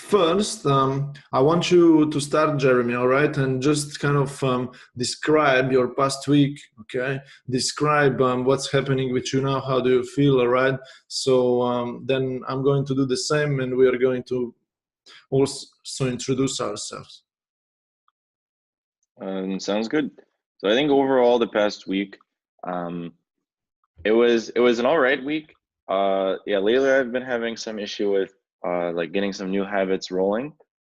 first, I want you to start, Jeremy, all right, and just kind of describe your past week, okay? Describe what's happening with you now. How do you feel, all right? So then I'm going to do the same, and we are going to also introduce ourselves. Sounds good. So I think overall the past week, it was an all right week. Yeah, lately I've been having some issue with like getting some new habits rolling,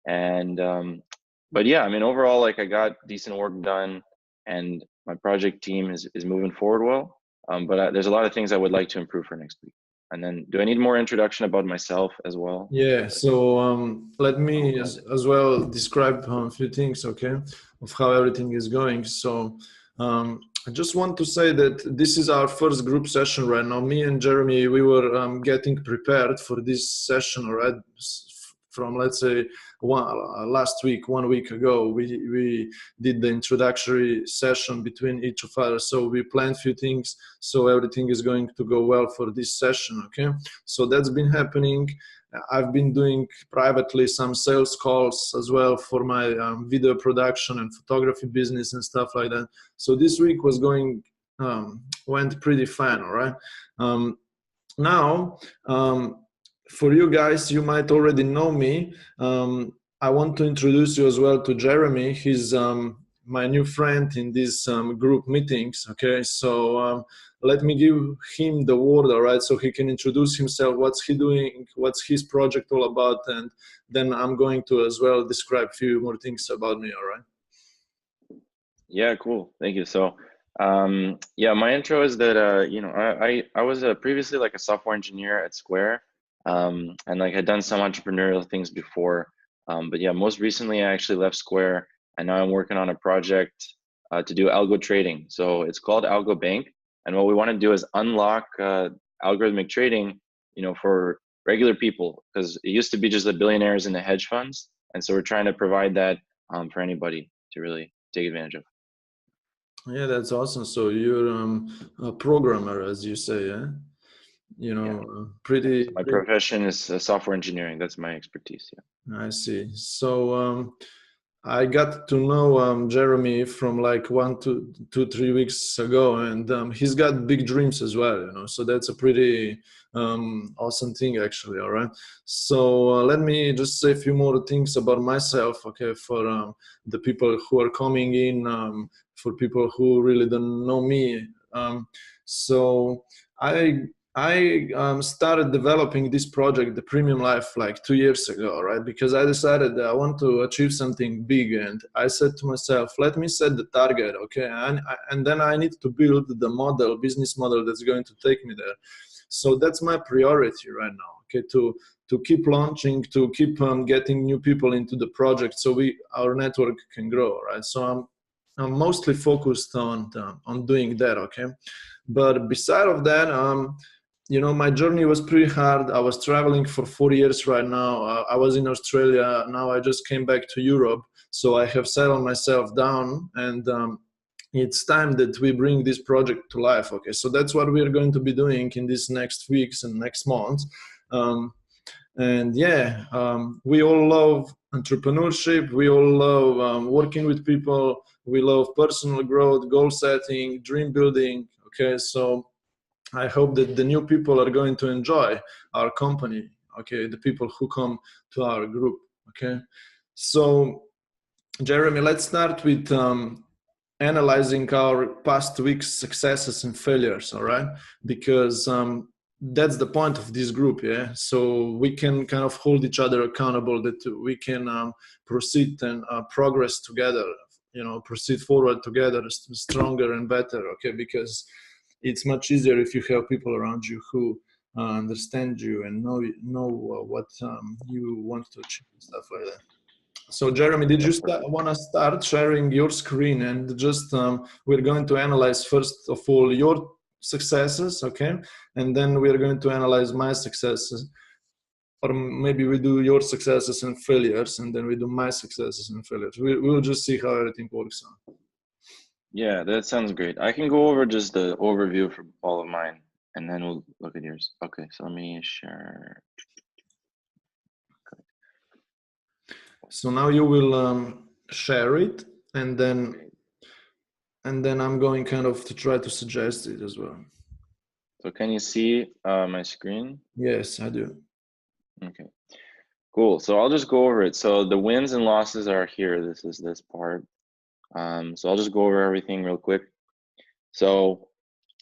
and but yeah, I mean overall like I got decent work done, and my project team is moving forward well. But there's a lot of things I would like to improve for next week. And then, do I need more introduction about myself as well? Yeah, so let me as well describe a few things, okay, of how everything is going. So I just want to say that this is our first group session right now. Me and Jeremy, we were getting prepared for this session, all right, from let's say last week, 1 week ago. We did the introductory session between each of us. So we planned a few things, so everything is going to go well for this session, okay? So that's been happening. I've been doing privately some sales calls as well for my video production and photography business and stuff like that. So this week was went pretty fine, all right? Now, for you guys, you might already know me. I want to introduce you as well to Jeremy. He's my new friend in these group meetings, okay? So let me give him the word, all right, so he can introduce himself, what's he doing, what's his project all about, and then I'm going to as well describe a few more things about me, all right? Yeah, cool. Thank you. So, yeah, my intro is that you know, I was previously like a software engineer at Square, and like had done some entrepreneurial things before. But yeah, most recently I actually left Square, and now I'm working on a project to do algo trading. So it's called Algo Bank, and what we want to do is unlock algorithmic trading, you know, for regular people, because it used to be just the billionaires and the hedge funds, and so we're trying to provide that for anybody to really take advantage of. Yeah, that's awesome. So you're a programmer, as you say, yeah? You know, Yeah. pretty, So my pretty. profession is software engineering. That's my expertise. Yeah. I see. So I got to know Jeremy from like 3 weeks ago, and he's got big dreams as well, you know. So that's a pretty awesome thing, actually. All right. So let me just say a few more things about myself, okay, for the people who are coming in, for people who really don't know me. So I started developing this project, the Premium Life, like 2 years ago, right? Because I decided that I want to achieve something big, and I said to myself, let me set the target, okay? And then I need to build the business model that's going to take me there. So that's my priority right now, okay? To keep launching, to keep getting new people into the project, so our network can grow, right? So I'm mostly focused on doing that, okay? But beside of that, you know, my journey was pretty hard. I was traveling for 4 years right now. I was in Australia. Now I just came back to Europe. So I have settled myself down, and it's time that we bring this project to life. Okay, so that's what we're going to be doing in these next weeks and next months. And yeah, we all love entrepreneurship. We all love working with people. We love personal growth, goal setting, dream building. Okay, so I hope that the new people are going to enjoy our company, okay, the people who come to our group, okay? So, Jeremy, let's start with analyzing our past week's successes and failures, all right? Because that's the point of this group, yeah? So we can kind of hold each other accountable, that we can proceed and progress together, you know, proceed forward together, stronger and better, okay? Because it's much easier if you have people around you who understand you and know what you want to achieve and stuff like that. So Jeremy, did you want to start sharing your screen, and just we're going to analyze first of all your successes, okay, and then we're going to analyze my successes, or maybe we do your successes and failures, and then we do my successes and failures. We'll just see how everything works out. Yeah, that sounds great. I can go over just the overview for all of mine, and then we'll look at yours. Okay, so let me share. So now you will share it, and then Okay. I'm going kind of to try to suggest it as well. So can you see my screen? Yes, I do. Okay, cool. So I'll just go over it. So the wins and losses are here. This is this part. So I'll just go over everything real quick. So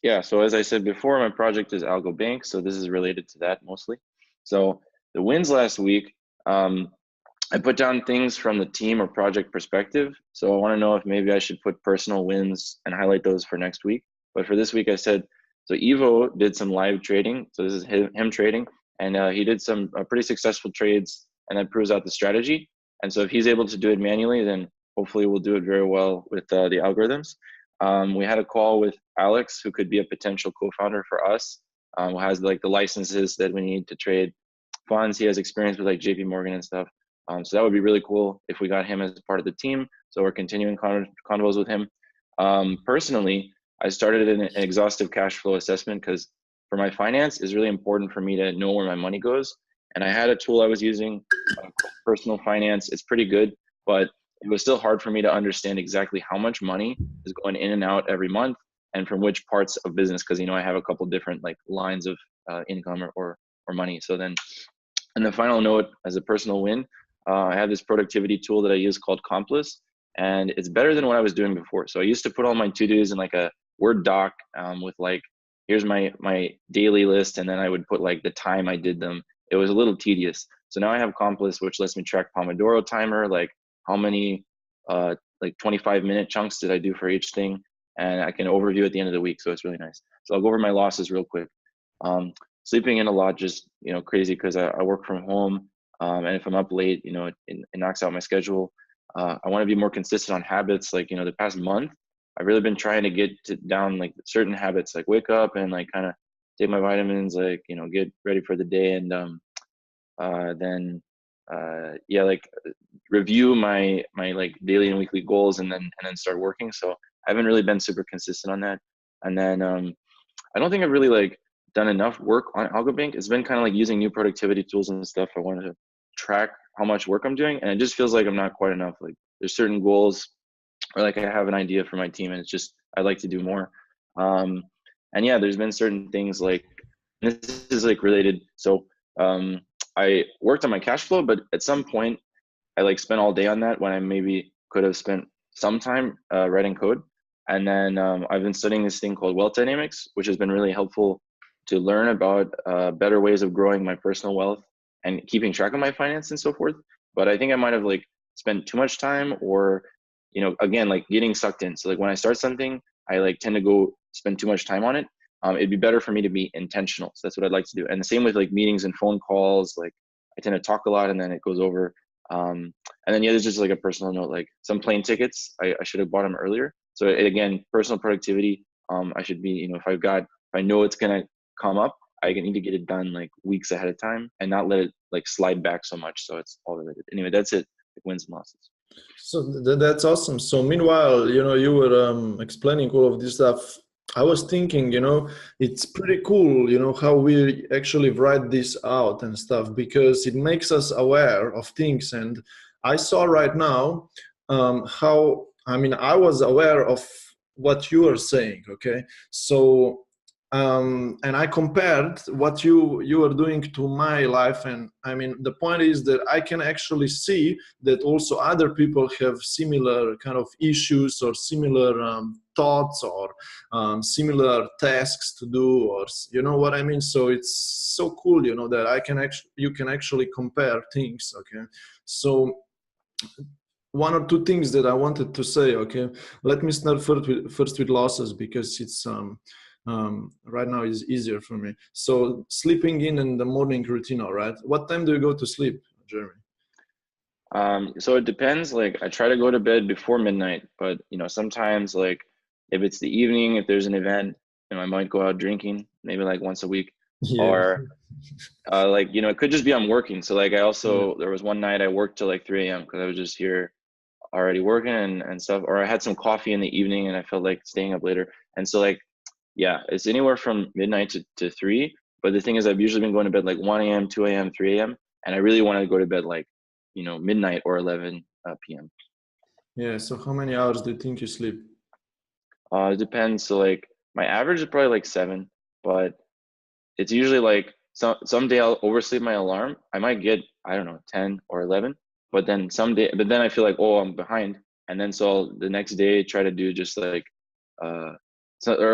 yeah, so as I said before, my project is Algo Bank. So this is related to that mostly. So the wins last week, I put down things from the team or project perspective. So I want to know if maybe I should put personal wins and highlight those for next week. But for this week, I said, so Evo did some live trading. So this is him trading, and he did some pretty successful trades, and that proves out the strategy. And so if he's able to do it manually, then hopefully we'll do it very well with the algorithms. We had a call with Alex, who could be a potential co-founder for us, who has like the licenses that we need to trade funds. He has experience with like JP Morgan and stuff. So that would be really cool if we got him as part of the team. So we're continuing convos with him. Personally, I started an exhaustive cash flow assessment because for my finance, it's really important for me to know where my money goes. And I had a tool I was using, called Personal Finance. It's pretty good, but it was still hard for me to understand exactly how much money is going in and out every month and from which parts of business. Because I have a couple different like lines of income or money. So then, and the final note as a personal win, I have this productivity tool that I use called Complis, and it's better than what I was doing before. So I used to put all my to-dos in like a Word doc with like, here's my daily list, and then I would put like the time I did them. It was a little tedious. So now I have Complis, which lets me track Pomodoro timer, like how many like 25-minute chunks did I do for each thing, and I can overview at the end of the week. So it's really nice. So I'll go over my losses real quick. Sleeping in a lot, just crazy because I work from home, and if I'm up late, it knocks out my schedule. I want to be more consistent on habits. Like the past month, I've really been trying to get down like certain habits, like wake up and like kind of take my vitamins, like get ready for the day, and then yeah, like review my like daily and weekly goals, and then start working. So I haven't really been super consistent on that. And then I don't think I've really like done enough work on AlgoBank. It's been kind of like using new productivity tools and stuff. I wanted to track how much work I'm doing, and it just feels like I'm not quite enough. Like there's certain goals, or like I have an idea for my team, and it's just I'd like to do more. Um, and yeah, there's been certain things like, and this is like related. So I worked on my cash flow, but at some point I like spent all day on that when I maybe could have spent some time writing code. And then I've been studying this thing called wealth dynamics, which has been really helpful to learn about better ways of growing my personal wealth and keeping track of my finance and so forth. But I think I might have like spent too much time, or again, like getting sucked in. So like when I start something, I like tend to go spend too much time on it. It'd be better for me to be intentional. So that's what I'd like to do. And the same with like meetings and phone calls. Like I tend to talk a lot and then it goes over. And then yeah, there's just like a personal note, like some plane tickets, I should have bought them earlier. So again, personal productivity. I should be, if I know it's gonna come up, I need to get it done like weeks ahead of time and not let it like slide back so much. So it's all related. Anyway, that's it. Like wins and losses. So that's awesome. So meanwhile, you were explaining all of this stuff. I was thinking, it's pretty cool, how we actually write this out and stuff, because it makes us aware of things. And I saw right now how, I mean, I was aware of what you are saying. Okay, so and I compared what you are doing to my life, and I mean, the point is that I can actually see that also other people have similar kind of issues or similar thoughts or similar tasks to do, or you know what I mean. So it's so cool, that you can actually compare things. Okay, so one or two things that I wanted to say. Okay, let me start first with losses, because it's right now is easier for me. So sleeping in the morning routine. All right, what time do you go to sleep, Jeremy? So it depends. Like I try to go to bed before midnight, but sometimes like if it's the evening, if there's an event, I might go out drinking maybe like once a week, Yeah. or like it could just be I'm working. So like I Yeah. also there was one night I worked till like 3 a.m. because I was just here already working and stuff, or I had some coffee in the evening and I felt like staying up later. And so like yeah, it's anywhere from midnight to 3. But the thing is, I've usually been going to bed like 1 a.m., 2 a.m., 3 a.m., and I really want to go to bed like midnight or 11 p.m. Yeah. So how many hours do you think you sleep? It depends. So like my average is probably like 7, but it's usually like someday I'll oversleep my alarm. I might get, I don't know, 10 or 11, but then I feel like, oh, I'm behind. And then so I'll, the next day try to do just like, or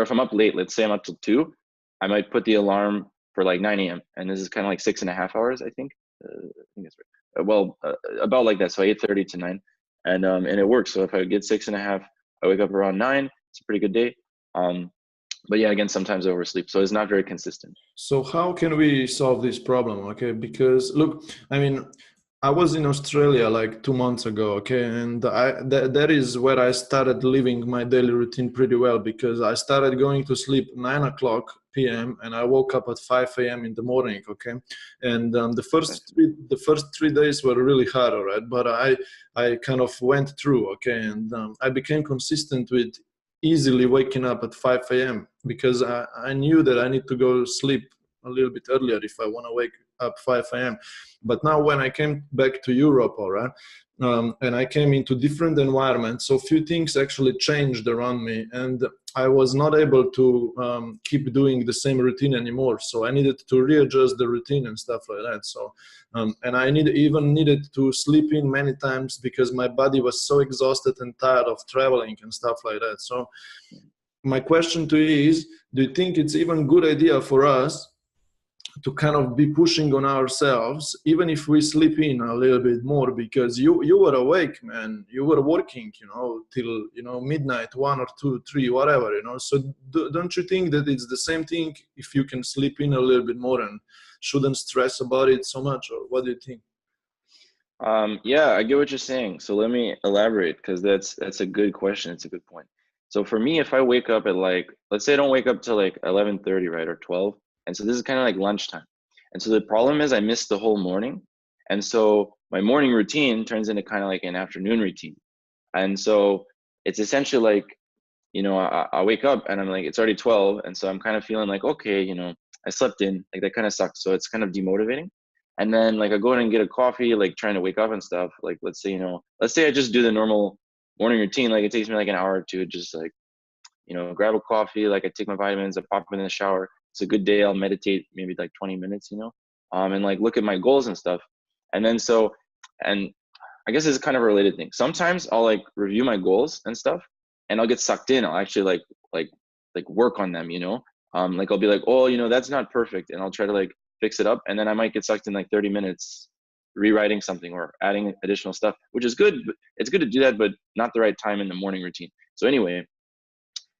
if I'm up late, let's say I'm up till 2, I might put the alarm for like 9 a.m. And this is kind of like 6.5 hours, I think. I think that's right. About like that. So 8:30 to 9. And it works. So if I get 6.5, I wake up around 9. It's a pretty good day. But yeah, again, sometimes I oversleep. So it's not very consistent. So how can we solve this problem? Okay, because look, I mean, I was in Australia like 2 months ago. Okay, and that is where I started living my daily routine pretty well because I started going to sleep 9 o'clock p.m. and I woke up at 5 a.m. in the morning. Okay, and the first 3 days were really hard, all right, but I kind of went through. Okay, and I became consistent with easily waking up at 5 a.m. because I knew that I need to go sleep a little bit earlier if I want to wake up 5 a.m. But now when I came back to Europe, all right, and I came into different environments, so few things actually changed around me, and I was not able to keep doing the same routine anymore. So I needed to readjust the routine and stuff like that. So, and I even needed to sleep in many times because my body was so exhausted and tired of traveling and stuff like that. So my question to you is, do you think it's even good idea for us to kind of be pushing on ourselves, even if we sleep in a little bit more, because you were awake, man, you were working, till, midnight, 1 or 2, 3, whatever, so don't you think that it's the same thing if you can sleep in a little bit more and shouldn't stress about it so much? Or what do you think? Yeah, I get what you're saying. So let me elaborate because that's a good question. It's a good point. So for me, if I wake up at like, let's say I don't wake up till like 11:30, right, or 12, and so this is kind of like lunchtime. And so the problem is I missed the whole morning, and so my morning routine turns into kind of like an afternoon routine. And so it's essentially like, I wake up and I'm like, it's already 12, and so I'm kind of feeling like, okay, I slept in, like that kind of sucks. So it's kind of demotivating. And then like I go in and get a coffee, like trying to wake up and stuff. Like let's say I just do the normal morning routine. Like it takes me like an hour or two, just like, grab a coffee, like I take my vitamins, I pop in the shower. It's a good day. I'll meditate maybe like 20 minutes, and like look at my goals and stuff. And then and I guess it's kind of a related thing. Sometimes I'll like review my goals and stuff and I'll get sucked in. I'll actually like work on them, like I'll be like, oh, that's not perfect. And I'll try to like fix it up. And then I might get sucked in like 30 minutes rewriting something or adding additional stuff, which is good. It's good to do that, but not the right time in the morning routine. So anyway,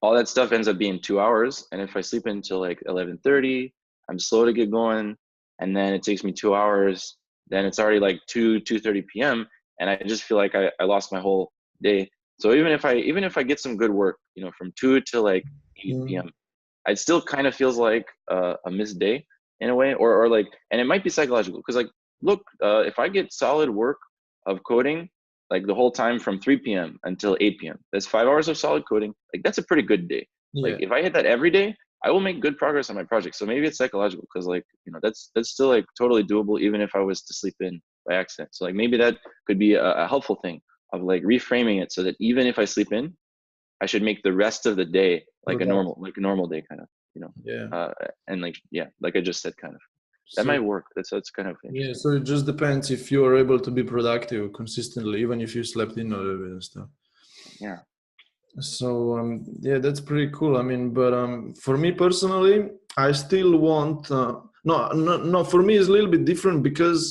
all that stuff ends up being 2 hours. And if I sleep until like 11:30, I'm slow to get going. And then it takes me 2 hours. Then it's already like 2:30 p.m. And I just feel like I lost my whole day. So even if I get some good work, from 2 to like 8 p.m., it still kind of feels like a missed day in a way, or like, and it might be psychological because like, look, if I get solid work of coding, like the whole time from 3 p.m. until 8 p.m., that's 5 hours of solid coding. Like that's a pretty good day. Yeah. Like if I hit that every day, I will make good progress on my project. So maybe it's psychological because like, that's still like totally doable even if I was to sleep in by accident. So like maybe that could be a helpful thing of like reframing it so that even if I sleep in, I should make the rest of the day like a normal day kind of, Yeah. and like, yeah, like I just said, kind of, that So might work. That's kind of yeah, interesting. so it just depends if you are able to be productive consistently, even if you slept in a little bit and stuff. Yeah. So yeah, that's pretty cool. I mean, but for me personally, I still want no. For me, it's a little bit different because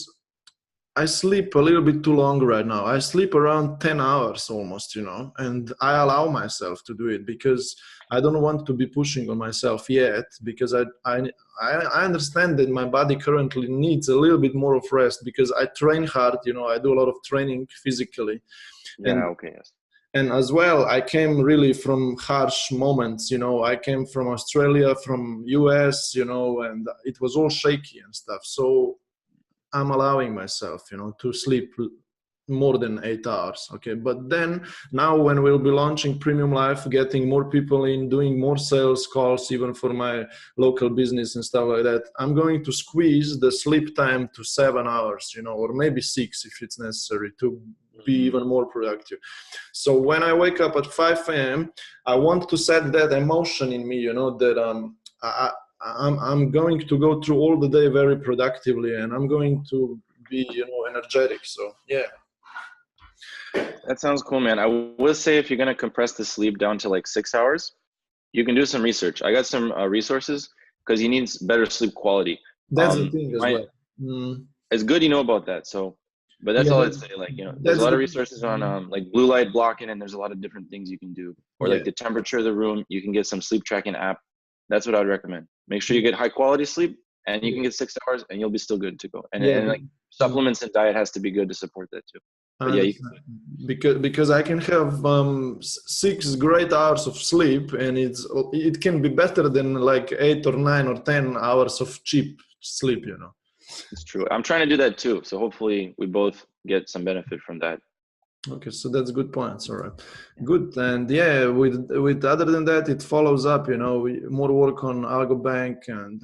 I sleep a little bit too long right now. I sleep around 10 hours almost, and I allow myself to do it because I don't want to be pushing on myself yet because I understand that my body currently needs a little bit more of rest because I train hard, I do a lot of training physically. Yeah. And Okay. Yes. and as well, I came really from harsh moments, I came from Australia, from US, and it was all shaky and stuff. So I'm allowing myself, to sleep more than 8 hours. Okay, but then now when we'll be launching Premium Life, getting more people in, doing more sales calls, even for my local business and stuff like that, I'm going to squeeze the sleep time to 7 hours, or maybe 6 if it's necessary to be even more productive. So when I wake up at 5 a.m., I want to set that emotion in me, that I'm going to go through all the day very productively, and I'm going to be, energetic. So yeah. That sounds cool, man. I will say, if you're going to compress the sleep down to like 6 hours, you can do some research. I got some resources, because you need better sleep quality. That's the thing as well. It's good you know about that. So, but that's all I'd say. Like, there's a lot of resources on like blue light blocking, and there's a lot of different things you can do. Or like the temperature of the room, you can get some sleep tracking app. That's what I'd recommend. Make sure you get high quality sleep, and you can get 6 hours, and you'll be still good to go. And like supplements and diet has to be good to support that too. But yeah, you can. Because I can have 6 great hours of sleep, and it can be better than like 8 or 9 or 10 hours of cheap sleep. It's true. I'm trying to do that too. So hopefully we both get some benefit from that. Okay, so that's good points. All right, good. And yeah, with other than that, it follows up. More work on Algobank, and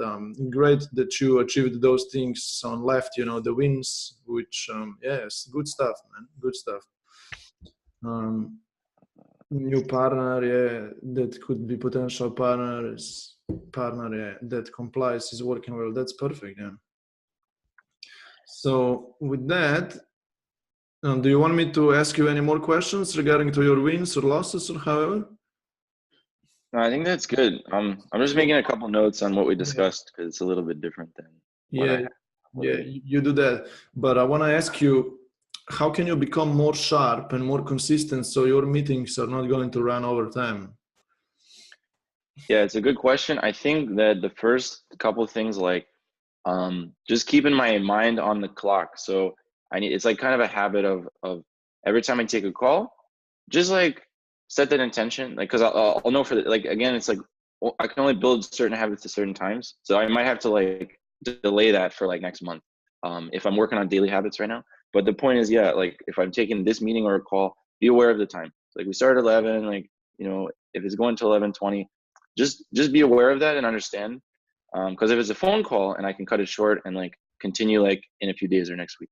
great that you achieved those things on left. The wins, which yes, good stuff, man. Good stuff. New partner, yeah, that could be potential partner, yeah, that complies, is working well. That's perfect. Yeah. So with that. Do you want me to ask you any more questions regarding to your wins or losses or however? No, I think that's good. I'm just making a couple notes on what we discussed, because it's a little bit different than you do that. But I want to ask you, how can you become more sharp and more consistent so your meetings are not going to run over time? Yeah, it's a good question. I think that the first couple of things, like just keeping my mind on the clock. So it's like kind of a habit of every time I take a call, just like set that intention, like, because I'll know for like, again, it's like, I can only build certain habits at certain times. So I might have to like delay that for like next month, if I'm working on daily habits right now. But the point is, yeah, like if I'm taking this meeting or a call, be aware of the time. Like we start at 11, like, if it's going to 11:20, just be aware of that and understand. Because if it's a phone call and I can cut it short and like continue like in a few days or next week,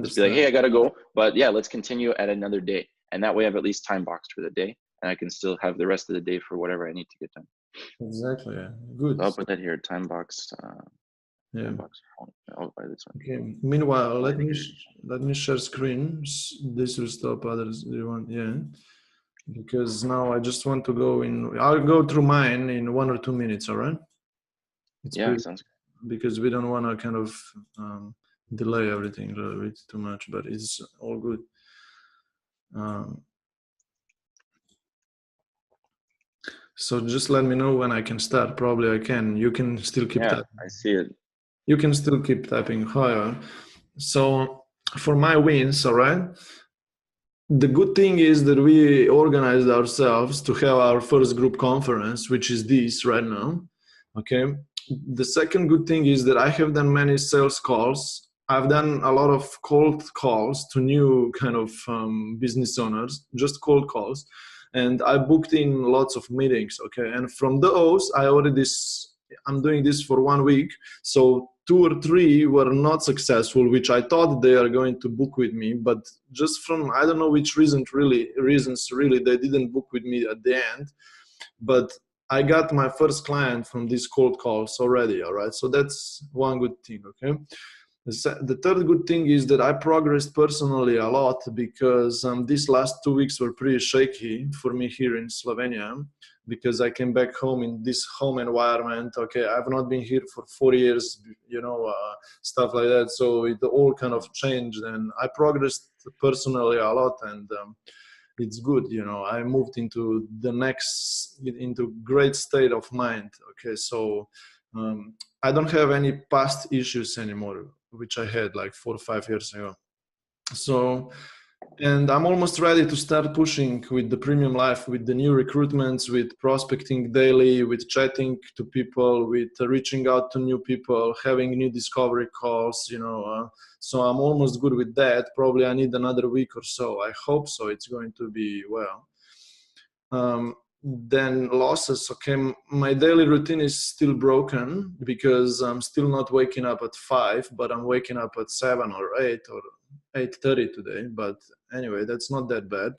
just be like, hey, I gotta go, but yeah, let's continue at another day, and that way I've at least time boxed for the day, and I can still have the rest of the day for whatever I need to get done. Exactly. Yeah. Good. So I'll put that here. Time box. Yeah. Time box. I'll buy this one. Okay. Meanwhile, let me share screen. This will stop others. Do you want? Yeah. Because now I just want to go in. I'll go through mine in 1 or 2 minutes. All right. Yeah, sounds good. Because we don't want to kind of delay everything a little bit too much, but it's all good. So just let me know when I can start. Probably I can. You can still keep typing. I see it. You can still keep typing higher. So for my wins, all right. The good thing is that we organized ourselves to have our first group conference, which is this right now. Okay. The second good thing is that I have done many sales calls. I've done a lot of cold calls to new kind of business owners, just cold calls. And I booked in lots of meetings, okay? And from those, I'm doing this for 1 week. So 2 or 3 were not successful, which I thought they are going to book with me. But just from, I don't know which reasons really, they didn't book with me at the end. But I got my first client from these cold calls already, all right? So that's one good thing, okay? The third good thing is that I progressed personally a lot, because these last 2 weeks were pretty shaky for me here in Slovenia, because I came back home in this home environment. Okay, I've not been here for 4 years, stuff like that. So it all kind of changed, and I progressed personally a lot, and it's good. I moved into great state of mind. Okay, so I don't have any past issues anymore, which I had like 4 or 5 years ago. So And I'm almost ready to start pushing with the premium life, with the new recruitments, with prospecting daily, with chatting to people, with reaching out to new people, having new discovery calls, so I'm almost good with that. Probably I need another week or so. I hope so. It's going to be well. Then losses. Okay, my daily routine is still broken because I'm still not waking up at 5, but I'm waking up at 7 or 8 or 8:30 today. But anyway, that's not that bad.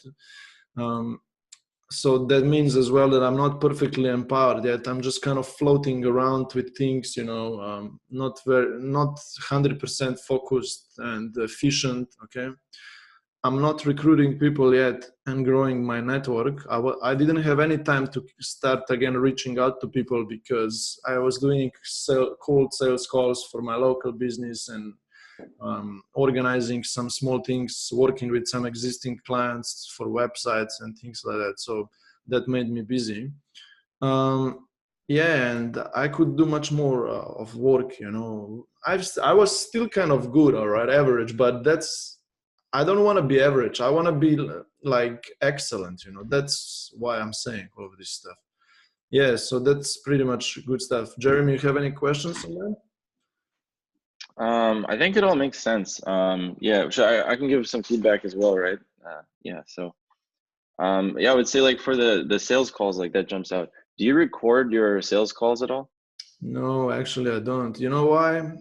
So that means as well that I'm not perfectly empowered yet. I'm just kind of floating around with things, not 100% focused and efficient. Okay, I'm not recruiting people yet and growing my network. I didn't have any time to start again reaching out to people because I was doing cold sales calls for my local business and organizing some small things, working with some existing clients for websites and things like that. So that made me busy. Yeah, and I could do much more of work. I was still kind of good, all right, average, but I don't want to be average. I want to be like excellent. That's why I'm saying all of this stuff. Yeah, so that's pretty much good stuff. Jeremy, you have any questions on that? I think it all makes sense. Yeah, so I can give some feedback as well, right? Yeah, so yeah, I would say like for the sales calls, like that jumps out. Do you record your sales calls at all? No, actually, I don't. You know why?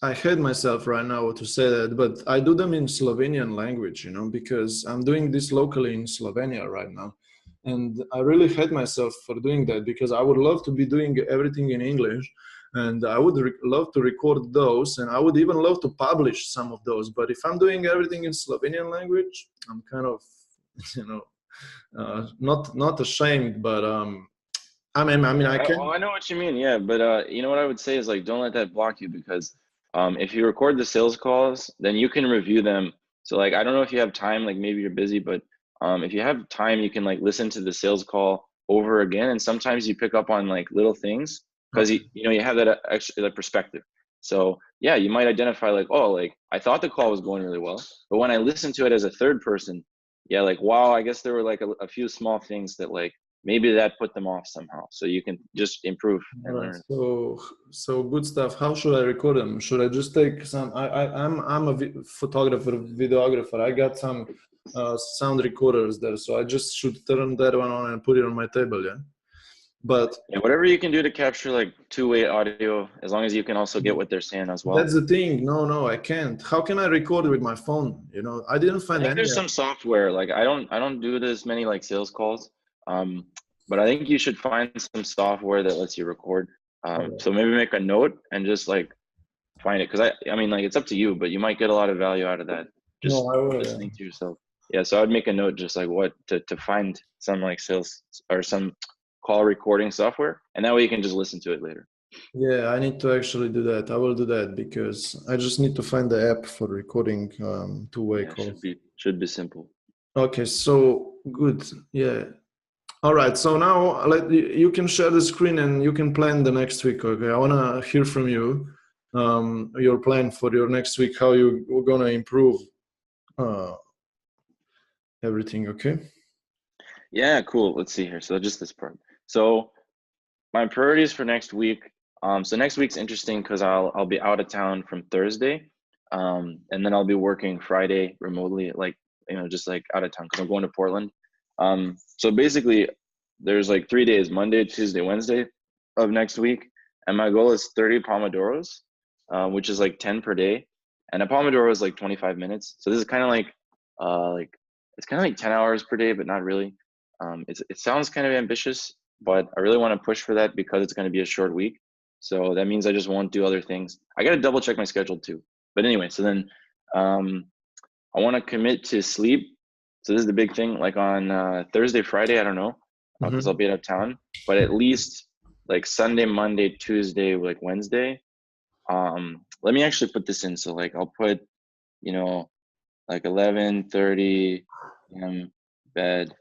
I hate myself right now to say that, but I do them in Slovenian language, because I'm doing this locally in Slovenia right now. And I really hate myself for doing that because I would love to be doing everything in English and I would love to record those and I would even love to publish some of those. But if I'm doing everything in Slovenian language, I'm kind of, you know, not ashamed, but I mean, I Yeah, can. well, I know what you mean. Yeah, but you know what I would say is like don't let that block you because if you record the sales calls, then you can review them. So like I don't know if you have time, like maybe you're busy, but if you have time, you can like listen to the sales call over again, and sometimes you pick up on like little things because Okay. you have that extra that perspective. So yeah, you might identify like, oh, like I thought the call was going really well, but when I listened to it as a third person, yeah, like wow, I guess there were like a few small things that like maybe that put them off somehow. So you can just improve All and right. learn. So good stuff. How should I record them? Should I just take some? I'm a photographer, videographer. I got some sound recorders there, so I just should turn that one on and put it on my table. Yeah. But Yeah, whatever you can do to capture like two-way audio, as long as you can also get what they're saying as well. that's the thing. No, I can't. How can I record with my phone? I didn't I find think any. there's some software. Like I don't do this many like sales calls. But I think you should find some software that lets you record. So maybe make a note and just like find it. Cause I mean like it's up to you, but you might get a lot of value out of that. No, Just I will. Yeah. listening to yourself. Yeah. So I'd make a note just like what to find some like sales or some call recording software. And that way you can just listen to it later. Yeah, I need to actually do that. I will do that because I just need to find the app for recording two-way Yeah, calls. should be simple. Okay, so good. Yeah. All right. So now you can share the screen and you can plan the next week. Okay. I want to hear from you, your plan for your next week, how you're going to improve uh, everything. Okay. Yeah, cool. Let's see here. So just this part. So my priorities for next week. So next week's interesting because I'll be out of town from Thursday, and then I'll be working Friday remotely, like just like out of town because I'm going to Portland. So basically, there's like 3 days: Monday, Tuesday, Wednesday of next week, and my goal is 30 pomodoros, which is like 10 per day, and a pomodoro is like 25 minutes. So this is kind of like it's kind of like 10 hours per day, but not really. It sounds kind of ambitious, but I really want to push for that because it's going to be a short week. So that means I just won't do other things. I got to double check my schedule too. But anyway, so then um, I want to commit to sleep. So this is the big thing. Like on Thursday, Friday, I don't know, because I'll Hmm. be out of town. But at least like Sunday, Monday, Tuesday, like Wednesday. Let me actually put this in. So like I'll put, you know, like 11:30 p.m. bed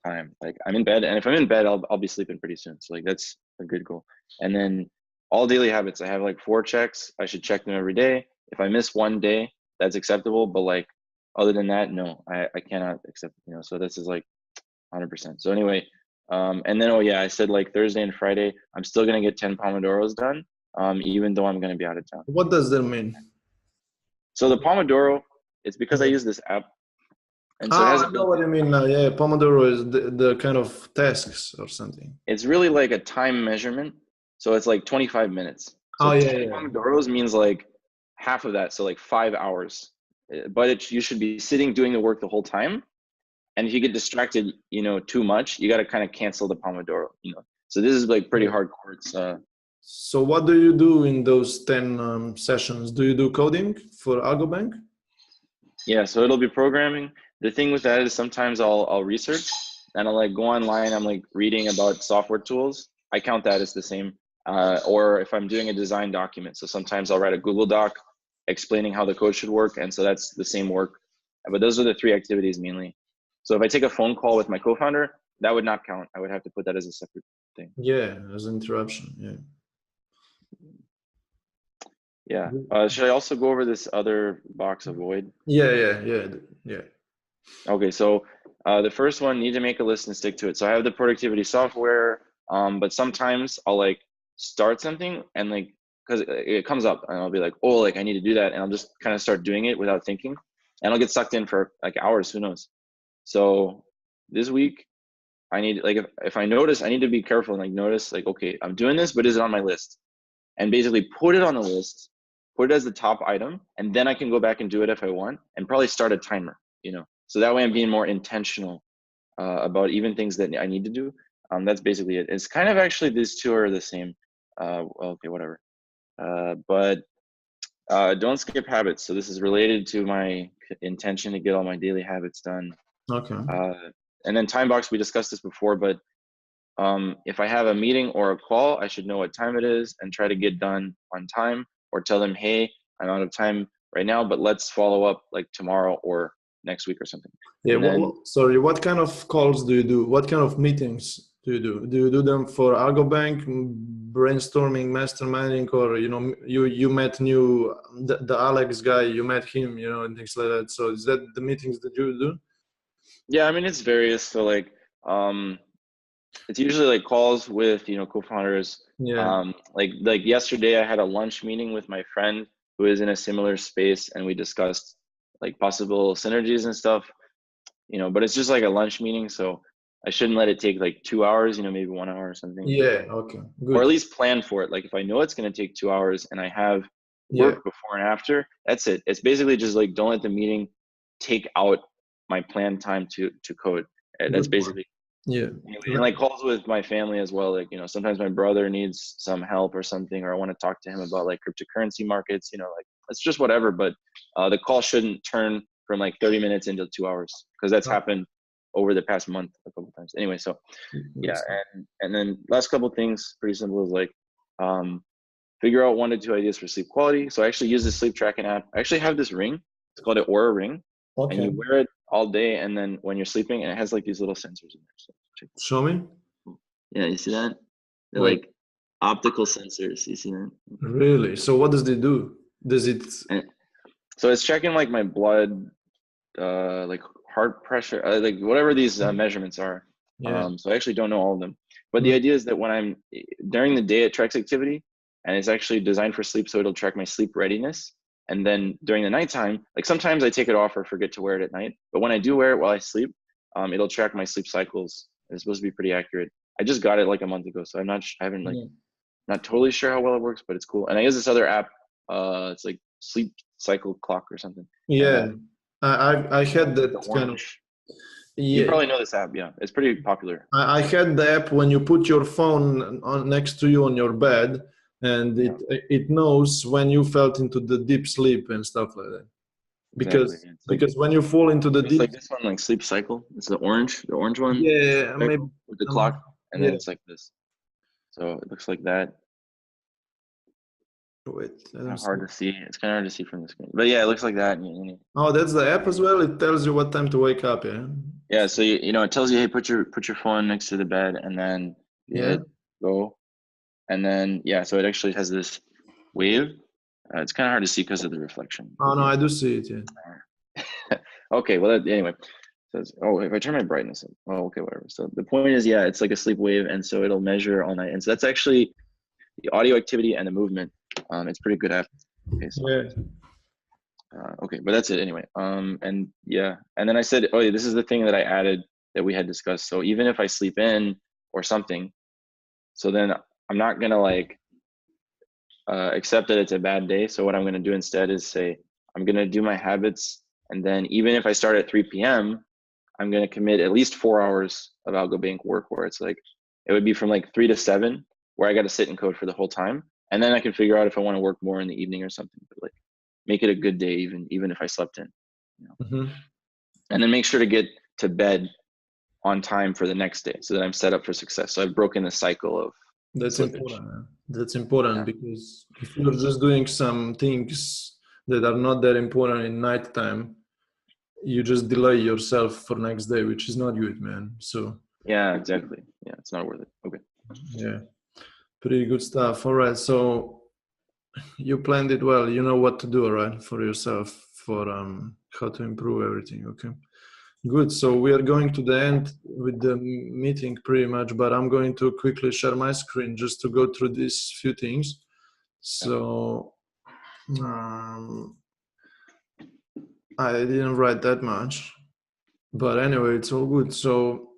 time. Like I'm in bed, and if I'm in bed, I'll be sleeping pretty soon. So like that's a good goal. And then all daily habits, I have like 4 checks. I should check them every day. If I miss one day, that's acceptable. But like other than that, no, I cannot accept, so this is like 100%. So anyway, and then, oh yeah, I said like Thursday and Friday, I'm still going to get 10 Pomodoros done, even though I'm going to be out of town. What does that mean? So the Pomodoro, it's because I use this app. And so it has I know what you mean now. Yeah, Pomodoro is the kind of tasks or something. It's really like a time measurement. So it's like 25 minutes. So 10 Pomodoros means like half of that. So like 5 hours. But you should be sitting doing the work the whole time. And if you get distracted, too much, you got to kind of cancel the Pomodoro, So this is like pretty hardcore. It's So what do you do in those 10 sessions? Do you do coding for Algobank? Yeah, so it'll be programming. The thing with that is sometimes I'll research and I'll like go online. I'm like reading about software tools. I count that as the same. Or if I'm doing a design document, so sometimes I'll write a Google Doc explaining how the code should work, and so that's the same work. But those are the 3 activities mainly. So if I take a phone call with my co-founder, that would not count. I would have to put that as a separate thing. Yeah, as an interruption. Yeah. Yeah. Should I also go over this other box, avoid? Yeah. Okay, so the first one, need to make a list and stick to it. So I have the productivity software, but sometimes I'll like start something and like, because it comes up and I'll be like, oh, like I need to do that. And I'll just kind of start doing it without thinking. And I'll get sucked in for like hours, who knows? So this week, I need, like, if I notice, I need to be careful and like notice like, okay, I'm doing this, but is it on my list? And basically put it on the list, put it as the top item, and then I can go back and do it if I want, and probably start a timer, So that way I'm being more intentional about even things that I need to do. That's basically it. It's kind of actually, these two are the same. Okay, whatever. But don't skip habits. So this is related to my intention to get all my daily habits done. Okay. And then time box, we discussed this before, but if I have a meeting or a call, I should know what time it is and try to get done on time, or tell them, hey, I'm out of time right now, but let's follow up like tomorrow or next week or something. Yeah. Sorry, what kind of calls do you do? What kind of meetings do you do? Do you do them for Algobank, brainstorming, masterminding, or you met the Alex guy, you met him, and things like that? So is that the meetings that you do? Yeah, I mean, it's various. So like it's usually like calls with co-founders. Yeah. Like yesterday I had a lunch meeting with my friend who is in a similar space, and we discussed like possible synergies and stuff, but it's just like a lunch meeting, so I shouldn't let it take like 2 hours, maybe 1 hour or something. Yeah. Okay. Good. Or at least plan for it. Like if I know it's going to take 2 hours and I have work before and after, that's it. It's basically just like, don't let the meeting take out my planned time to code. That's basically. Yeah. And like calls with my family as well. Like, sometimes my brother needs some help or something, or I want to talk to him about like cryptocurrency markets, like it's just whatever. But the call shouldn't turn from like 30 minutes into 2 hours, because that's happened over the past month a couple of times. Anyway, so yeah. And then last couple of things, pretty simple, is like figure out 1 to 2 ideas for sleep quality. So I actually use this sleep tracking app. I actually have this ring. It's called an Oura ring. Okay. And you wear it all day, and then when you're sleeping, and it has like these little sensors in there. So show me. Yeah, you see that? They're like optical sensors. You see that? Really? So what does it do? Does it? So it's checking like my blood, like heart pressure, like whatever these measurements are. Yeah. So I actually don't know all of them, but the idea is that when I'm during the day, it tracks activity, and it's actually designed for sleep, so it'll track my sleep readiness. And then during the nighttime, like sometimes I take it off or forget to wear it at night, but when I do wear it while I sleep, it'll track my sleep cycles. It's supposed to be pretty accurate. I just got it like a month ago, so I haven't not totally sure how well it works, but it's cool. And I use this other app. It's like Sleep Cycle Clock or something. Yeah, I had that kind of. Yeah. You probably know this app. Yeah, it's pretty popular. I had the app when you put your phone next to you on your bed, and it knows when you fell into the deep sleep and stuff like that. Because when you fall into the deep, like this one, like Sleep Cycle. It's the orange one. Yeah, maybe with the clock, and then it's like this. So it looks like that. Wait, it's hard to see. It's kind of hard to see from the screen, but yeah, it looks like that. Oh, that's the app as well. It tells you what time to wake up. Yeah. Yeah. So it tells you, hey, put your phone next to the bed, and then hit go, and then so it actually has this wave. It's kind of hard to see because of the reflection. Oh no, I do see it. Yeah. Okay, well, anyway. Oh, if I turn my brightness up. Oh, okay, whatever. So the point is, yeah, it's like a sleep wave, and so it'll measure all night. And so that's actually the audio activity and the movement. It's pretty good at. Okay, so Yeah. okay, but that's it anyway. And yeah, and then I said, oh, yeah, this is the thing that I added that we had discussed. So even if I sleep in or something, so then I'm not gonna like accept that it's a bad day. So what I'm gonna do instead is say I'm gonna do my habits, and then even if I start at 3 p.m. I'm going to commit at least 4 hours of Algo Bank work, where it's like, it would be from like 3 to 7, where I got to sit and code for the whole time. And then I can figure out if I want to work more in the evening or something, but like make it a good day, even if I slept in, you know? Mm-hmm. And then make sure to get to bed on time for the next day so that I'm set up for success. So I've broken the cycle of That's slippage. important. Man. That's important, Yeah. because if you're just doing some things that are not that important in nighttime, you just delay yourself for next day, which is not good, man. So Yeah, exactly. Yeah, it's not worth it. Okay. yeah, pretty good stuff. All right, so you planned it well. You know what to do, right, for yourself, for how to improve everything. Okay, good. So we are going to the end with the meeting pretty much, but I'm going to quickly share my screen just to go through these few things. So I didn't write that much, but anyway, it's all good. So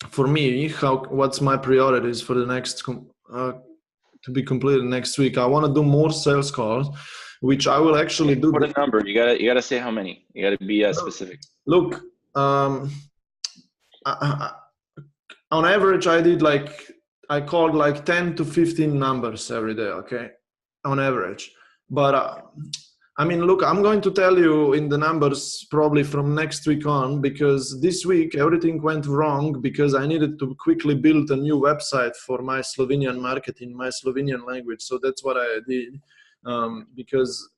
for me, what's my priorities for the next to be completed next week? I want to do more sales calls, which I will actually do. Put a number. You gotta say how many. You gotta be specific. Look, on average, I called like 10 to 15 numbers every day. Okay, on average, but. I mean, look, I'm going to tell you in the numbers probably from next week on, because this week everything went wrong because I needed to quickly build a new website for my Slovenian market in my Slovenian language. So that's what I did, because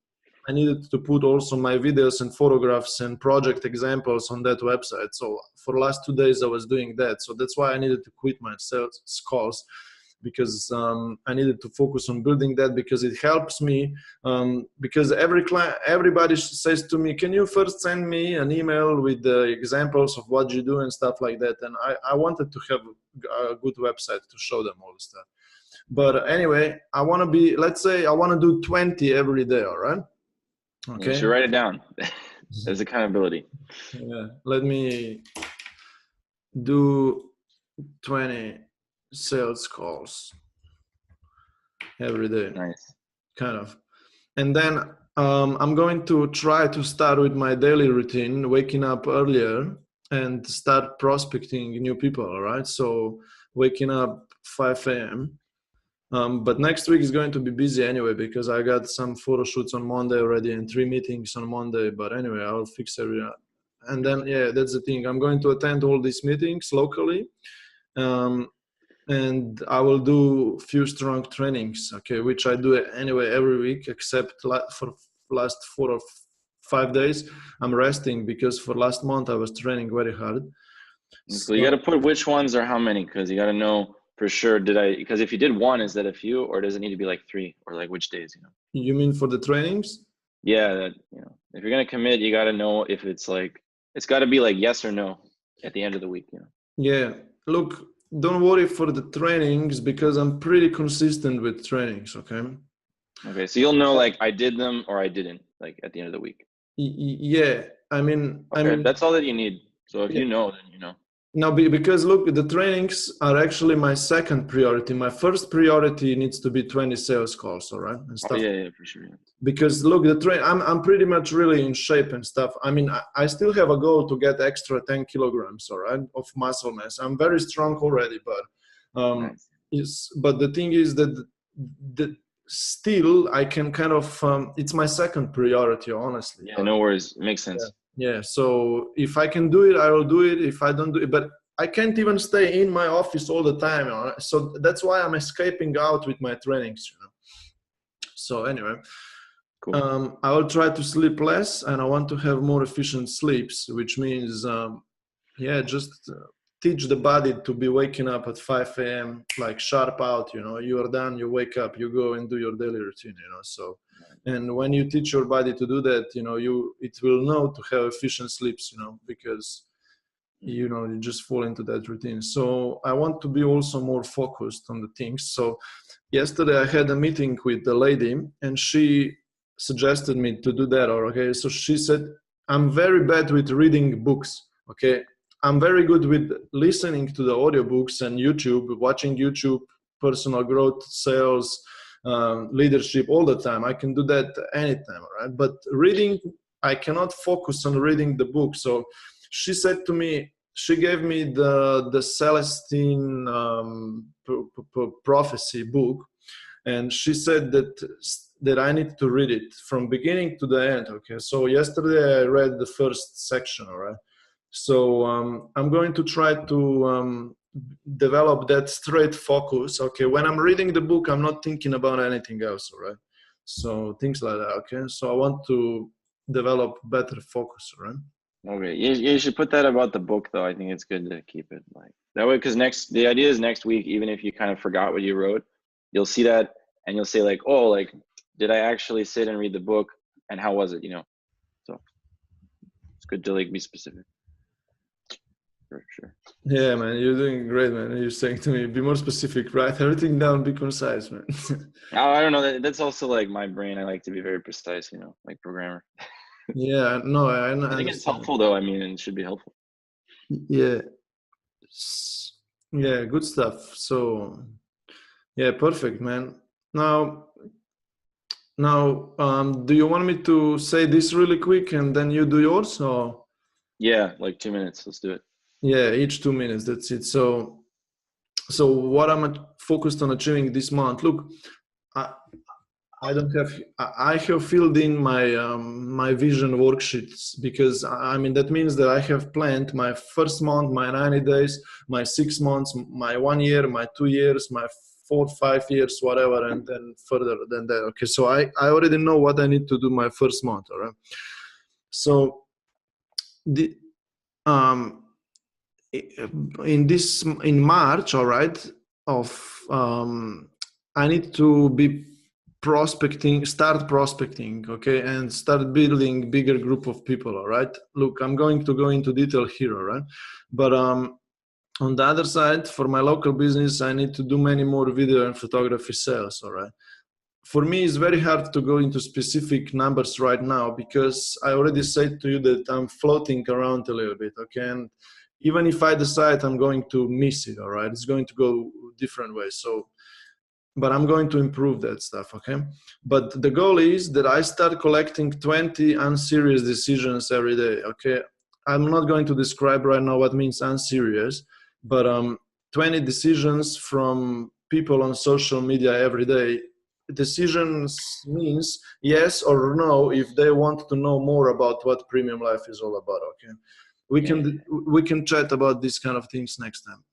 I needed to put also my videos and photographs and project examples on that website. So for the last 2 days I was doing that. So that's why I needed to quit my sales calls, because I needed to focus on building that, because it helps me. Because everybody says to me, can you first send me an email with the examples of what you do and stuff like that? And I wanted to have a good website to show them all the stuff. But anyway, I want to be, let's say I want to do 20 every day, all right? Okay. You should write it down. There's accountability. Yeah, let me do 20 sales calls every day. Nice. Kind of. And then I'm going to try to start with my daily routine, waking up earlier and start prospecting new people, all right? So waking up 5 a.m. But next week is going to be busy anyway, because I got some photo shoots on Monday already and 3 meetings on Monday. But anyway, I'll fix everything. And then, yeah, that's the thing. I'm going to attend all these meetings locally. And I will do few strong trainings, okay, which I do anyway every week, except for last 4 or 5 days I'm resting, because for last month I was training very hard. So you got to put which ones or how many, because you got to know for sure. Because if you did one, is that a few, or does it need to be like 3, or like which days? You mean for the trainings? Yeah, if you're gonna commit, you got to know if it's like, it's got to be like yes or no at the end of the week. Yeah, look, don't worry for the trainings, because I'm pretty consistent with trainings. Okay, so you'll know like I did them or I didn't, like at the end of the week. Yeah, I mean that's all that you need. So if you know, then you know. No, because look, the trainings are actually my second priority. My first priority needs to be 20 sales calls, all right, and stuff. Oh, yeah, for sure. Yeah. Because look, I'm pretty much really in shape and stuff. I mean, I still have a goal to get extra 10 kilograms, all right, of muscle mass. I'm very strong already, but nice. But the thing is that still I can kind of it's my second priority, honestly. Yeah, no worries. It makes sense. Yeah, so if I can do it, I will do it. If I don't do it, but I can't even stay in my office all the time. So that's why I'm escaping out with my trainings. So anyway, cool. I will try to sleep less, and I want to have more efficient sleeps, which means, just teach the body to be waking up at 5 a.m. like sharp out. You are done, you wake up, you go and do your daily routine. So And when you teach your body to do that, it will know to have efficient sleeps, because you just fall into that routine. So I want to be also more focused on the things. So yesterday I had a meeting with the lady, and she suggested me to do that. Okay, so she said, I'm very bad with reading books. Okay, I'm very good with listening to the audiobooks and YouTube, watching YouTube, personal growth, sales, leadership all the time. I can do that anytime, right? But reading, I cannot focus on reading the book. So she said to me, she gave me the Celestine prophecy book, and she said that I need to read it from beginning to the end. Okay, so yesterday I read the first section. All right, so I'm going to try to develop that straight focus. Okay, when I'm reading the book, I'm not thinking about anything else. All right, so things like that. Okay, so I want to develop better focus. All right. Okay, you should put that about the book though. I think it's good to keep it like that way, because the idea is next week, even if you kind of forgot what you wrote, you'll see that and you'll say like, oh, like, did I actually sit and read the book, and how was it? So it's good to like be specific. For sure. Yeah, man, you're doing great, man. You're saying to me, be more specific, write everything down, be concise, man. Oh, I don't know. That's also like my brain. I like to be very precise, like programmer. Yeah, no, I I think it's helpful though. I mean, it should be helpful. Yeah. Yeah, good stuff. So, yeah, perfect, man. Now, do you want me to say this really quick and then you do yours, or? Yeah, like 2 minutes. Let's do it. Yeah, each 2 minutes. That's it. So what I'm focused on achieving this month. Look, I have filled in my vision worksheets, because I mean that means that I have planned my first month, my 90 days, my 6 months, my 1 year, my 2 years, my 4, 5 years, whatever, and then further than that. Okay, so I already know what I need to do my first month. All right. So in March, all right, I need to be start prospecting, okay, and start building bigger group of people. All right, look, I'm going to go into detail here, all right, but on the other side, for my local business, I need to do many more video and photography sales. All right, for me, it's very hard to go into specific numbers right now, because I already said to you that I'm floating around a little bit, okay, and even if I decide, I'm going to miss it. All right, it's going to go different ways. So, but I'm going to improve that stuff, okay? But the goal is that I start collecting 20 unserious decisions every day, okay? I'm not going to describe right now what means unserious, but 20 decisions from people on social media every day. Decisions means yes or no if they want to know more about what premium life is all about, okay? We can chat about these kind of things next time.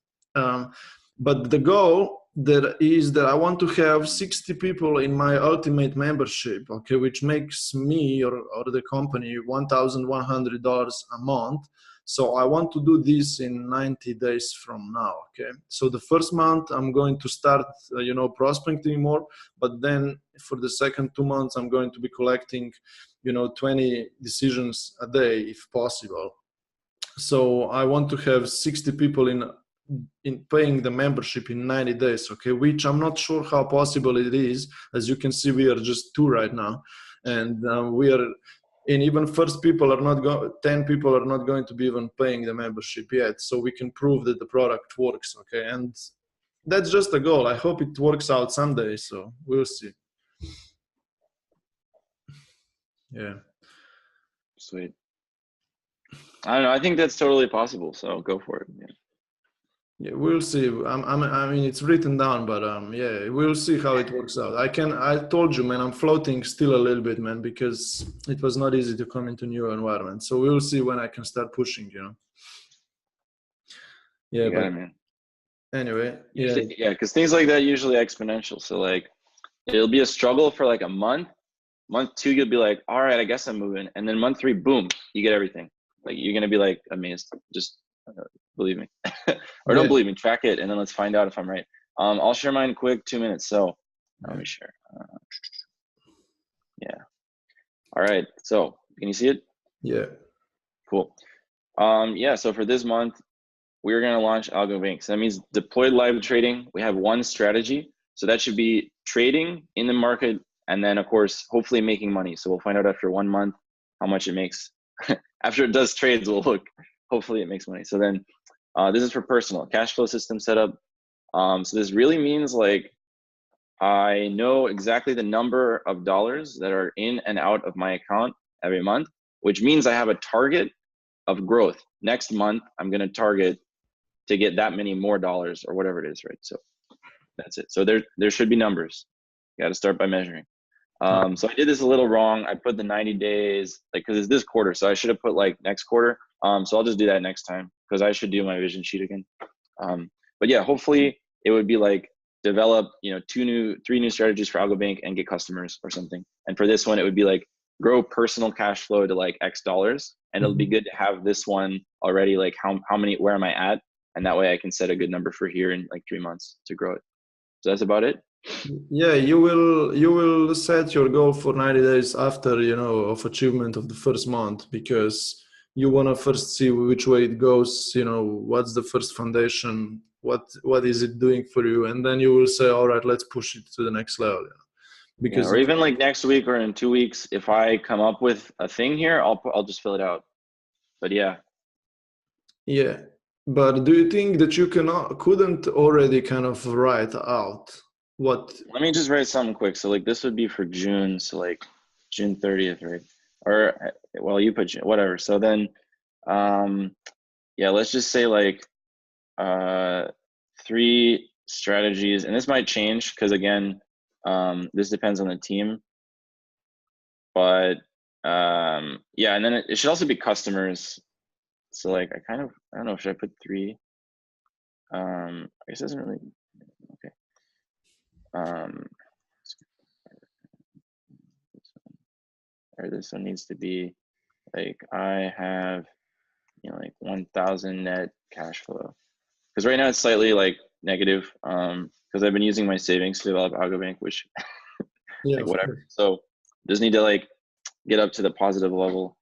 But the goal that I want to have 60 people in my ultimate membership, okay, which makes me or the company $1,100 a month. So I want to do this in 90 days from now, okay? So the first month I'm going to start, prospecting more, but then for the second 2 months I'm going to be collecting, 20 decisions a day if possible. So I want to have 60 people in paying the membership in 90 days, okay, which I'm not sure how possible it is. As you can see, we are just 2 right now, and and even first people are not 10 people are not going to be even paying the membership yet, so we can prove that the product works, okay, and that's just a goal. I hope it works out someday, so we'll see. Yeah, sweet. I don't know. I think that's totally possible. So go for it. Yeah, we'll see. I mean, it's written down, but yeah, we'll see how it works out. I told you, man, I'm floating still a little bit, man, because it was not easy to come into new environment. So we'll see when I can start pushing, Yeah, but man. Anyway, usually, yeah, because things like that usually exponential. So like, it'll be a struggle for like a month. Month 2, you'll be like, all right, I guess I'm moving. And then month 3, boom, you get everything. Like you're gonna be like amazed. Just believe me, or don't believe me. Track it, and then let's find out if I'm right. I'll share mine quick, 2 minutes. So let me share. Yeah. All right. So can you see it? Yeah. Cool. Yeah. So for this month, we're going to launch AlgoBank. So that means deployed live trading. We have one strategy. So that should be trading in the market. And then, of course, hopefully making money. So we'll find out after 1 month how much it makes. After it does trades, we'll look. Hopefully it makes money. So then this is for personal cash flow system setup. So this really means like I know exactly the number of dollars that are in and out of my account every month, which means I have a target of growth. Next month, I'm going to target to get that many more dollars or whatever it is, right? So that's it. So there should be numbers. You got to start by measuring. So I did this a little wrong. I put the 90 days, like, because it's this quarter, so I should have put like next quarter. So I'll just do that next time because I should do my vision sheet again. But yeah, hopefully it would be like develop, 3 new strategies for AlgoBank and get customers or something. And for this one, it would be like grow personal cash flow to like X dollars. And it'll be good to have this one already, like how many, where am I at? And that way I can set a good number for here in like 3 months to grow it. So that's about it. Yeah, you will set your goal for 90 days after, of achievement of the first month, because you want to first see which way it goes, what's the first foundation, what is it doing for you, and then you will say, all right, let's push it to the next level. Because or even like next week or in 2 weeks, if I come up with a thing here, I'll just fill it out. But yeah. Yeah, but do you think that you couldn't already kind of write out what? Let me just write something quick. So like this would be for June, so like June 30th, right? Or well, you put June, whatever. So then yeah, let's just say like 3 strategies, and this might change because again, this depends on the team. But yeah, and then it should also be customers. So like I don't know, should I put 3? I guess it doesn't really, okay. Or this one needs to be like I have like 1,000 net cash flow, because right now it's slightly like negative because I've been using my savings to develop AlgoBank, which Yeah, like whatever. So just need to like get up to the positive level.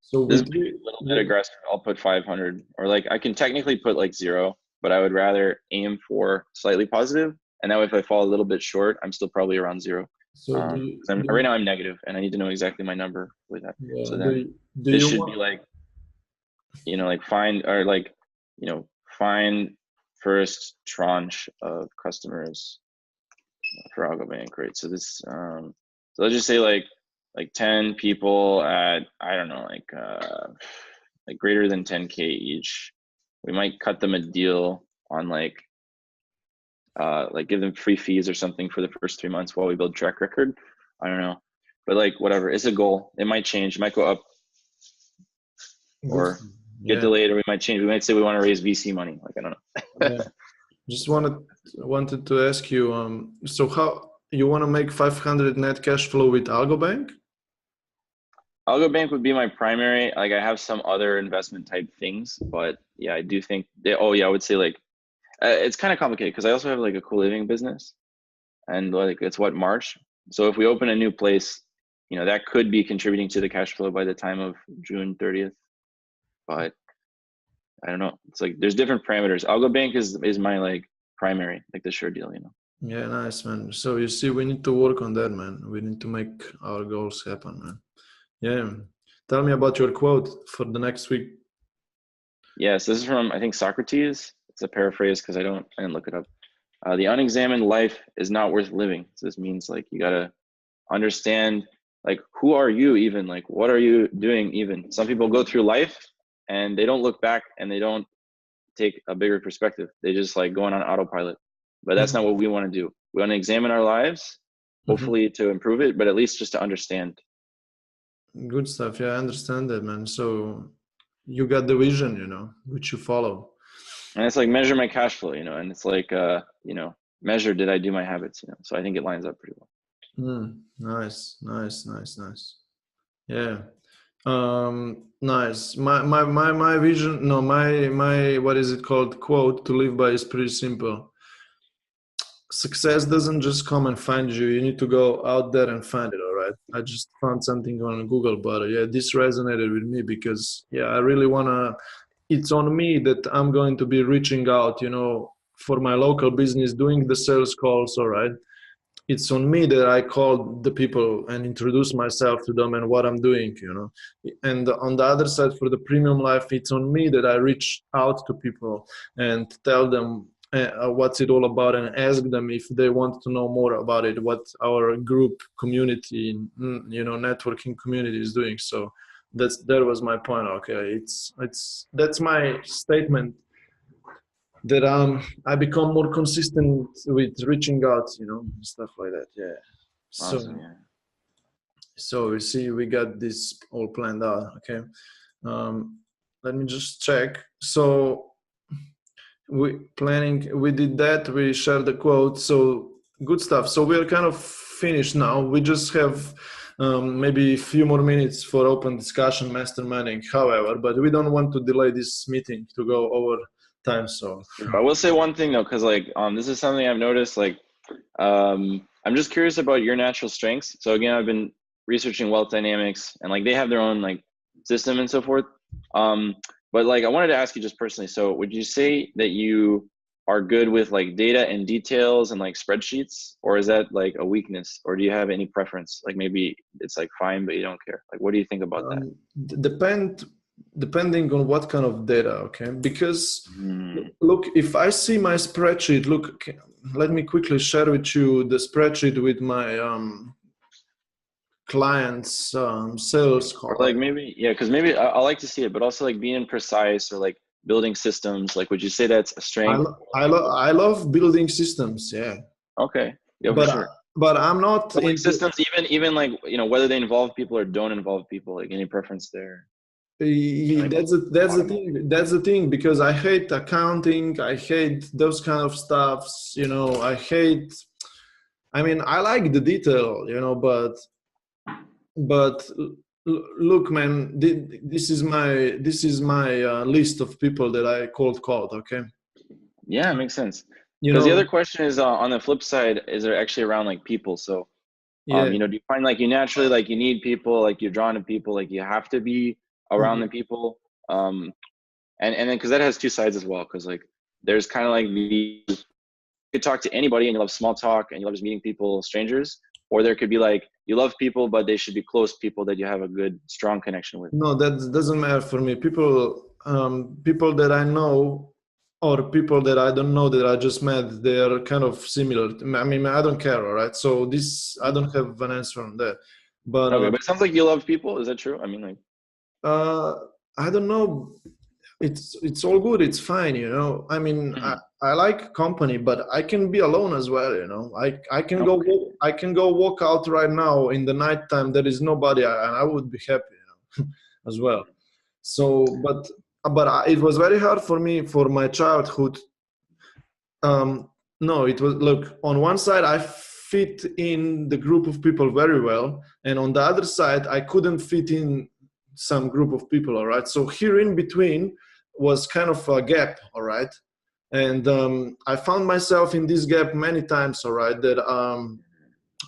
so This with is a little bit aggressive. I'll put 500, or like I can technically put like 0, but I would rather aim for slightly positive, and that way if I fall a little bit short, I'm still probably around 0. So right now I'm negative, and I need to know exactly my number with that. yeah, So then do this you should want, be like, like find, or like, find first tranche of customers for AlgoBank, right? So this, so let's just say like 10 people at, I don't know, like greater than 10K each. We might cut them a deal on like give them free fees or something for the first 3 months while we build track record. I don't know, but like whatever, it's a goal. It might change, it might go up or get delayed, or we might change. We might say we want to raise VC money. Like, I don't know. yeah. Just wanted to ask you, so how you want to make 500 net cash flow with AlgoBank? AlgoBank would be my primary. Like I have some other investment type things, but yeah, I do think I would say like, it's kind of complicated because I also have like a co-living business, and like it's March. So if we open a new place, that could be contributing to the cash flow by the time of June 30th. But I don't know. It's like there's different parameters. AlgoBank is my like primary, like the sure deal, Yeah, nice, man. So you see, we need to work on that, man. We need to make our goals happen, man. Yeah. Tell me about your quote for the next week. Yes, this is from, I think, Socrates. It's a paraphrase because I didn't look it up. The unexamined life is not worth living. So this means like you gotta understand like who are you even, like what are you doing even. Some people go through life and they don't look back and they don't take a bigger perspective. They just like going on autopilot. But that's not what we want to do. We want to examine our lives, hopefully to improve it, but at least just to understand. Good stuff. Yeah, I understand that, man. So you got the vision, which you follow. And it's like measure my cash flow, and it's like, measure did I do my habits, so I think it lines up pretty well. Nice. Yeah. Nice. My vision, no, my what is it called, quote to live by is pretty simple. Success doesn't just come and find you. You need to go out there and find it, all right? right? I just found something on Google, but yeah, this resonated with me because yeah, I really wanna. It's on me that I'm going to be reaching out, for my local business, doing the sales calls. All right, it's on me that I call the people and introduce myself to them and what I'm doing. And on the other side, for the premium life, it's on me that I reach out to people and tell them what's it all about and ask them if they want to know more about it, what our group community, networking community is doing. So that was my point. Okay, that's my statement that I become more consistent with reaching out, stuff like that. Yeah. Awesome. So Yeah. so we see we got this all planned out. Okay. Let me just check. So we did that. We shared the quote. So good stuff. So we're kind of finished now. We just have maybe a few more minutes for open discussion, masterminding, however, but we don't want to delay this meeting to go over time. So I will say one thing though, because this is something I've noticed. I'm just curious about your natural strengths. So again, I've been researching Wealth Dynamics, and they have their own system and so forth. But I wanted to ask you just personally. So would you say that you are good with data and details and spreadsheets, or is that a weakness, or do you have any preference? Maybe it's fine, but you don't care. What do you think about that? Depending on what kind of data, okay? Because look, if I see my spreadsheet, look, let me quickly share with you the spreadsheet with my clients' sales call. Or maybe, yeah, because maybe I like to see it, but also being precise or building systems. Would you say that's a strength? I love building systems, yeah. Okay, yeah, but for sure. But I'm not so systems, even whether they involve people or don't involve people. Any preference there? That's the thing, because I hate accounting. I hate those kind of stuffs. I like the detail, but look, man, this is my list of people that I called. Okay. Yeah, it makes sense. Because the other question is on the flip side, is there actually around people? So, yeah. Do you find you naturally you need people, you're drawn to people, you have to be around the people, and then because that has two sides as well. Because there's kind of you could talk to anybody and you love small talk and you love just meeting people, strangers, or there could be you love people but they should be close people that you have a good strong connection with. No, that doesn't matter for me. People that I know or people that I don't know that I just met, they are kind of similar. I don't care, all right? So this, I don't have an answer on that. But okay, but it sounds like you love people. Is that true? I don't know. It's all good. It's fine, I like company, but I can be alone as well, I can go walk out right now in the nighttime. There is nobody, and I would be happy, as well. So, but it was very hard for me for my childhood. No, it was, look, on one side I fit in the group of people very well, and on the other side I couldn't fit in some group of people, all right? So here in between was kind of a gap, all right? And I found myself in this gap many times, all right, that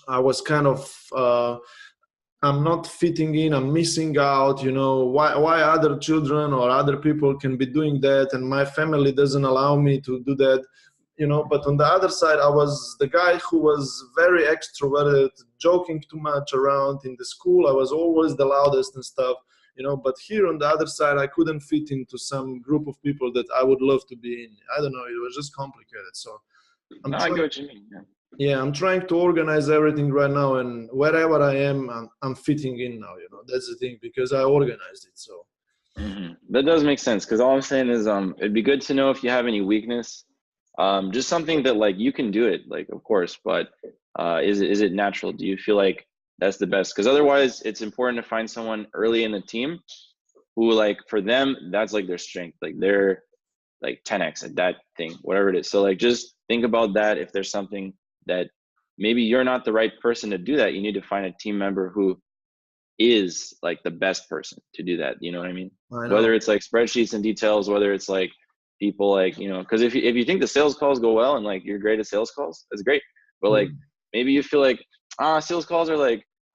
I was kind of I'm not fitting in, I'm missing out, why other children or other people can be doing that and my family doesn't allow me to do that, but on the other side, I was the guy who was very extroverted, joking too much around in the school. I was always the loudest and stuff, but here on the other side, I couldn't fit into some group of people that I would love to be in. I don't know, it was just complicated. So I get what you mean. Yeah, I'm trying to organize everything right now, and wherever I am, I'm fitting in now. That's the thing, because I organized it. So that does make sense. Because all I'm saying is, it'd be good to know if you have any weakness, just something that you can do it, of course. But is it natural? Do you feel like that's the best? Because otherwise, it's important to find someone early in the team who, for them, that's their strength. They're 10x at that thing, whatever it is. So just think about that. If there's something that maybe you're not the right person to do that, you need to find a team member who is the best person to do that. You know what I mean? Whether it's spreadsheets and details, whether it's people because if you think the sales calls go well and you're great at sales calls, that's great. But maybe you feel sales calls are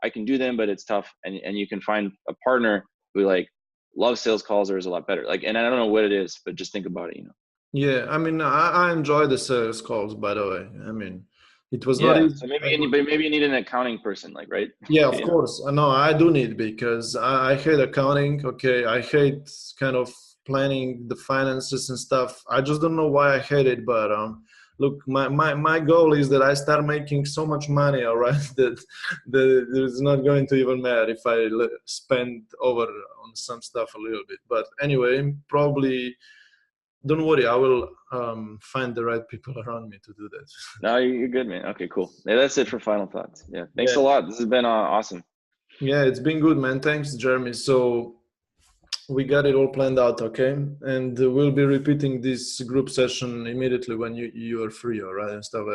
I can do them, but it's tough. And you can find a partner who like loves sales calls or is a lot better. Like, and I don't know what it is, but just think about it, you know? Yeah, I mean, I enjoy the sales calls, by the way. I mean, it was not Yeah. easy. So maybe you need an accounting person, like, right? Yeah, of You know? course. No, I do need because I hate accounting. Okay, I hate kind of planning the finances and stuff. I just don't know why I hate it. But look, my goal is that I start making so much money, all right, that it's not going to even matter if I spend over on some stuff a little bit. But anyway, probably don't worry. I will find the right people around me to do that. No, you're good, man. Okay, cool. Yeah, that's it for final thoughts. Yeah. Thanks Yeah. a lot. This has been awesome. Yeah, it's been good, man. Thanks, Jeremy. So we got it all planned out, okay? And we'll be repeating this group session immediately when you are free, all right, and stuff.